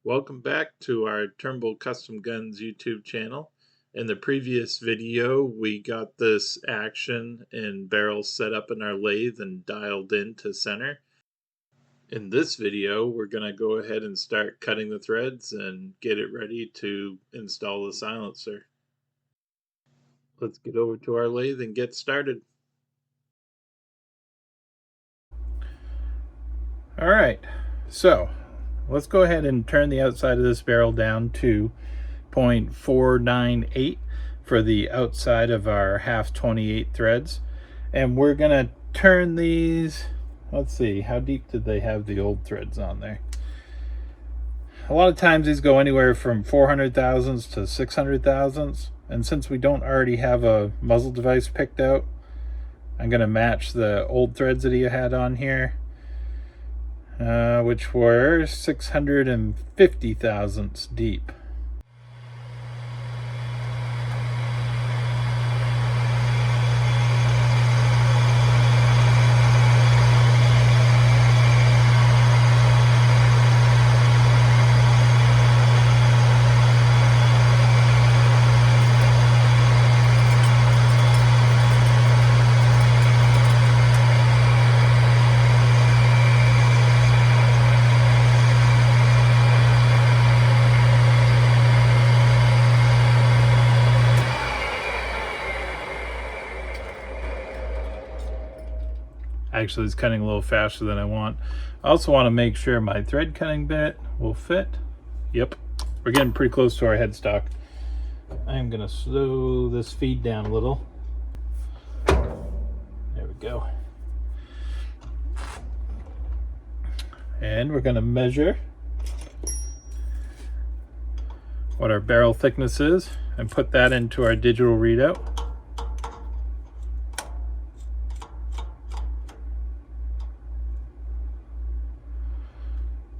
Welcome back to our Turnbull Custom Guns YouTube channel. In the previous video, we got this action and barrel set up in our lathe and dialed in to center. In this video, we're going to go ahead and start cutting the threads and get it ready to install the silencer. Let's get over to our lathe and get started. Alright, so let's go ahead and turn the outside of this barrel down to 0.498 for the outside of our half 28 threads. And we're going to turn these, let's see, how deep did they have the old threads on there? A lot of times these go anywhere from 400 thousandths to 600 thousandths. And since we don't already have a muzzle device picked out, I'm going to match the old threads that he had on here. Which were 650 thousandths deep. Actually, it's cutting a little faster than I want. I also want to make sure my thread cutting bit will fit. Yep, we're getting pretty close to our headstock. I'm going to slow this feed down a little. There we go. And we're going to measure what our barrel thickness is and put that into our digital readout.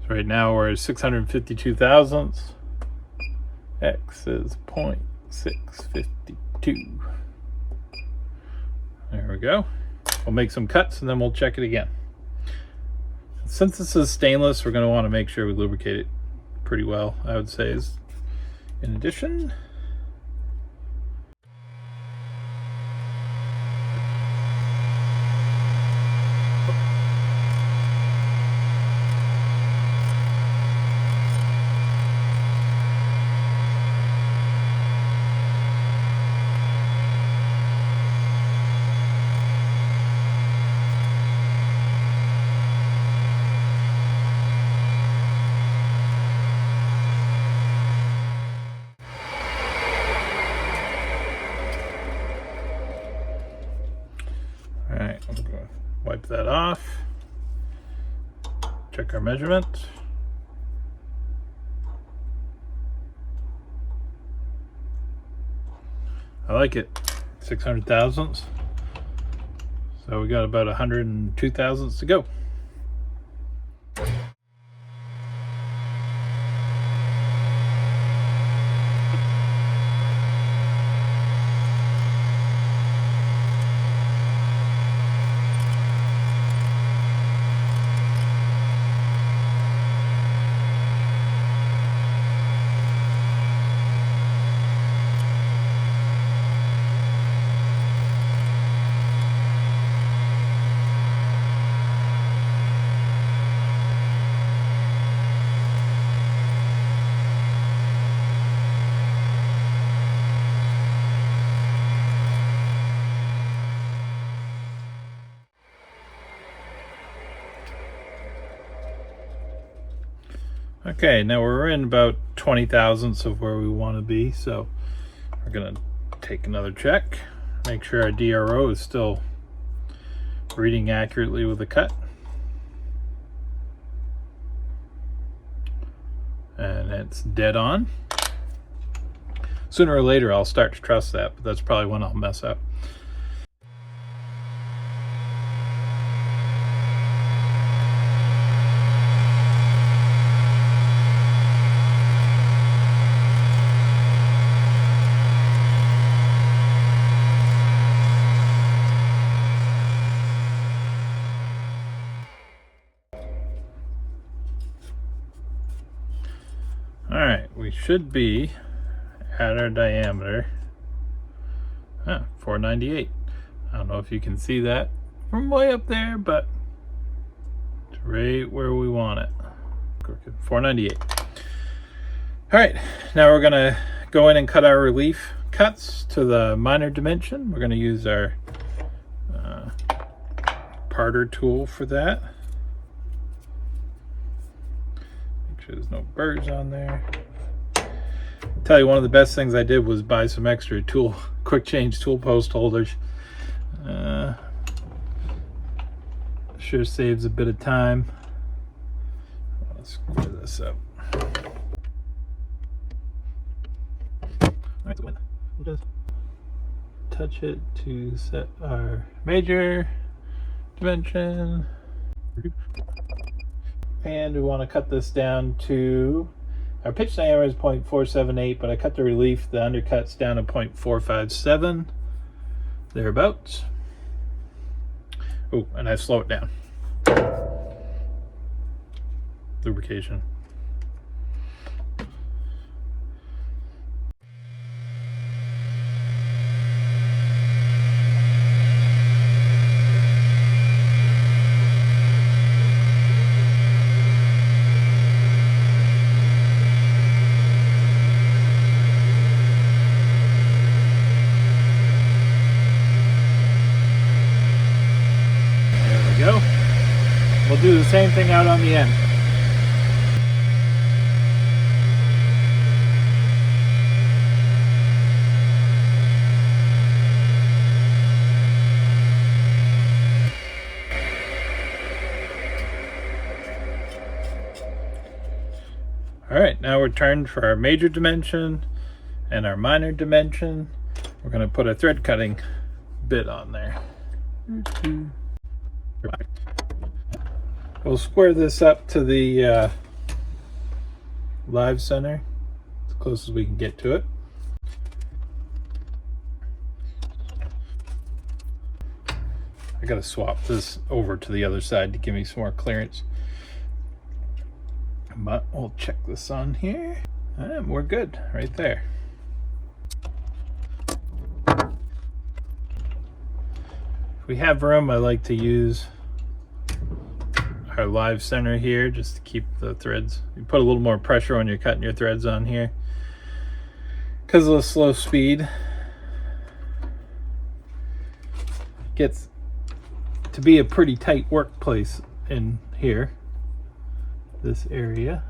Right now we're at 652 thousandths. X is 0.652. There we go. We'll make some cuts and then we'll check it again. Since this is stainless, we're going to want to make sure we lubricate it pretty well, I would say. In addition, wipe that off, check our measurement. I like it, 600 thousandths. So we got about 102 thousandths to go. Okay, now we're in about 20 thousandths of where we want to be, so we're going to take another check, make sure our DRO is still reading accurately with the cut. And it's dead on. Sooner or later I'll start to trust that, but that's probably when I'll mess up. we should be at our diameter. 498. I don't know if you can see that from way up there, but it's right where we want it. 498. All right, now we're gonna go in and cut our relief cuts to the minor dimension. We're gonna use our parter tool for that. Make sure there's no burrs on there. I'll tell you, one of the best things I did was buy some extra quick change tool post holders. Sure saves a bit of time. Let's square this up. Alright, we'll just touch it to set our major dimension. And we want to cut this down to, our pitch diameter is 0.478, but I cut the relief, the undercuts down to 0.457, thereabouts. Oh, and I slow it down. Lubrication. We'll do the same thing out on the end. All right, now we're turned for our major dimension and our minor dimension. We're going to put a thread cutting bit on there. We'll square this up to the live center as close as we can get to it. I gotta swap this over to the other side to give me some more clearance. But we'll check this on here. And we're good right there. If we have room, I like to use our live center here just to keep the threads. You put a little more pressure when you're cutting your threads on here because of the slow speed. Gets to be a pretty tight workplace in here, this area.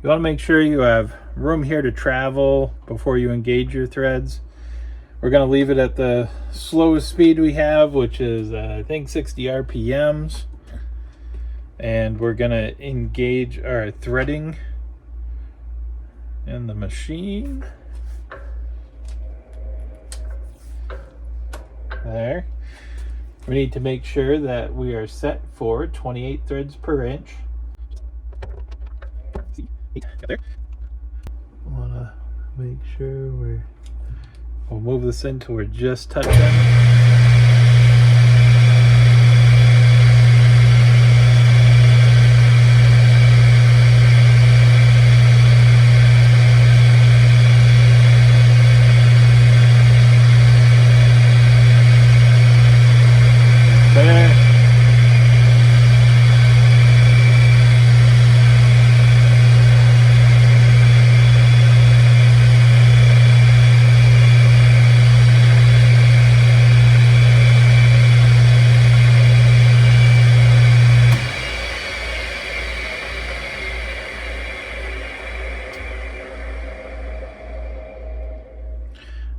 You want to make sure you have room here to travel before you engage your threads. We're going to leave it at the slowest speed we have, which is I think 60 RPMs. And we're going to engage our threading in the machine. There. We need to make sure that we are set for 28 threads per inch. See, there. Want to make sure we'll move this in till we're just touching.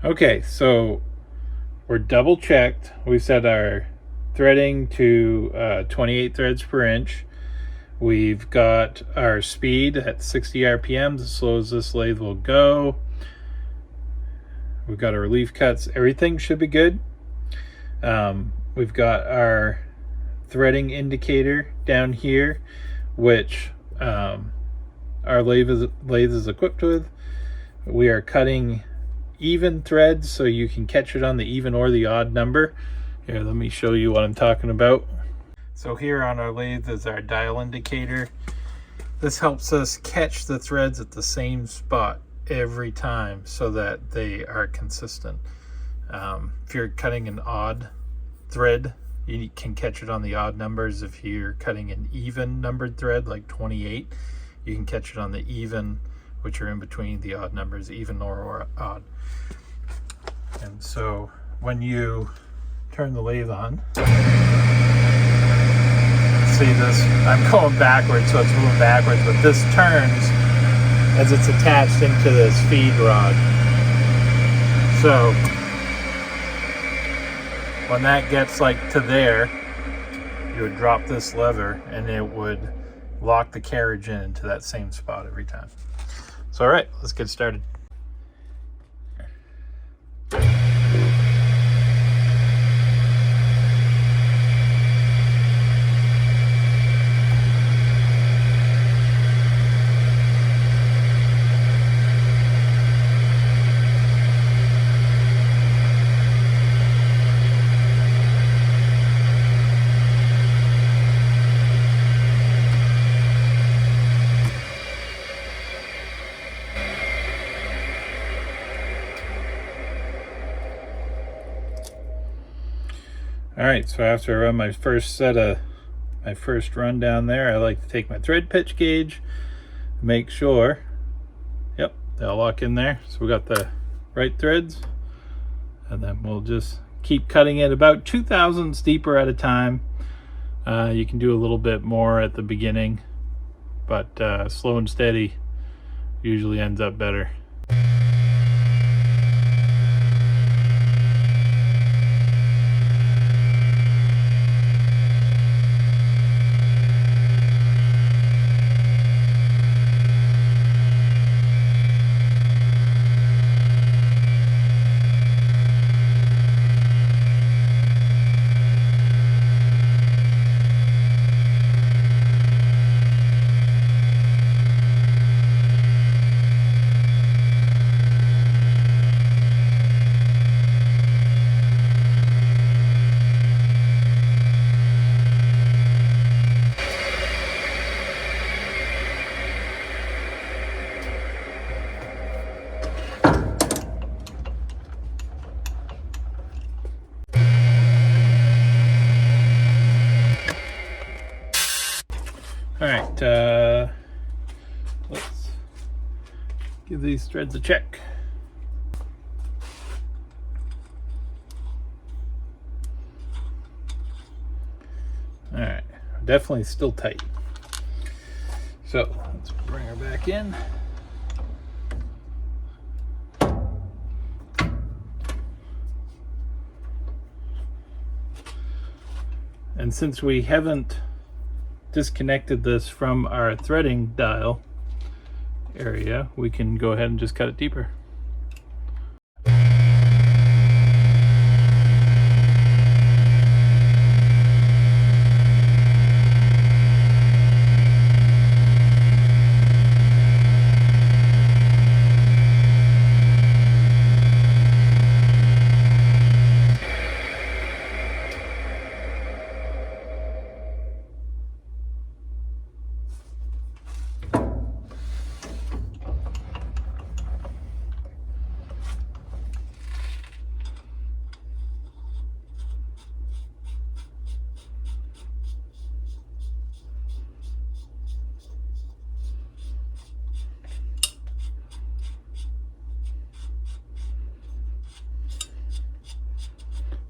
Okay, so we're double checked. We set our threading to 28 threads per inch. We've got our speed at 60 RPMs, as slow as this lathe will go. We've got our relief cuts. Everything should be good. We've got our threading indicator down here, which our lathe is equipped with. We are cutting even threads, so you can catch it on the even or the odd number. Here, let me show you what I'm talking about. So here on our lathe is our dial indicator. This helps us catch the threads at the same spot every time so that they are consistent. If you're cutting an odd thread, you can catch it on the odd numbers. If you're cutting an even numbered thread like 28, you can catch it on the even, which are in between the odd numbers, even or odd. And so when you turn the lathe on, see this, I'm going backwards, so it's moving backwards, but this turns as it's attached into this feed rod. So when that gets like to there, you would drop this lever and it would lock the carriage into that same spot every time. So all right, let's get started. All right, so after I run my first run down there, I like to take my thread pitch gauge, make sure, yep, they'll lock in there. So we got the right threads, and then we'll just keep cutting it about 2/1000 deeper at a time. You can do a little bit more at the beginning, but slow and steady usually ends up better. All right, let's give these threads a check. All right, definitely still tight. So let's bring her back in. And since we haven't disconnected this from our threading dial area, we can go ahead and just cut it deeper.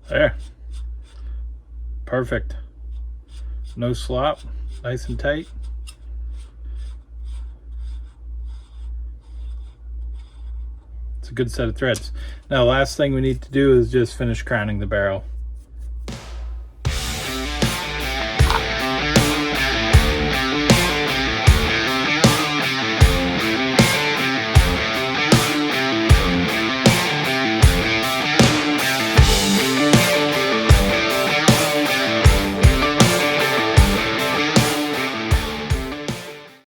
There. Perfect. No slop. Nice and tight. It's a good set of threads. Now, last thing we need to do is just finish crowning the barrel.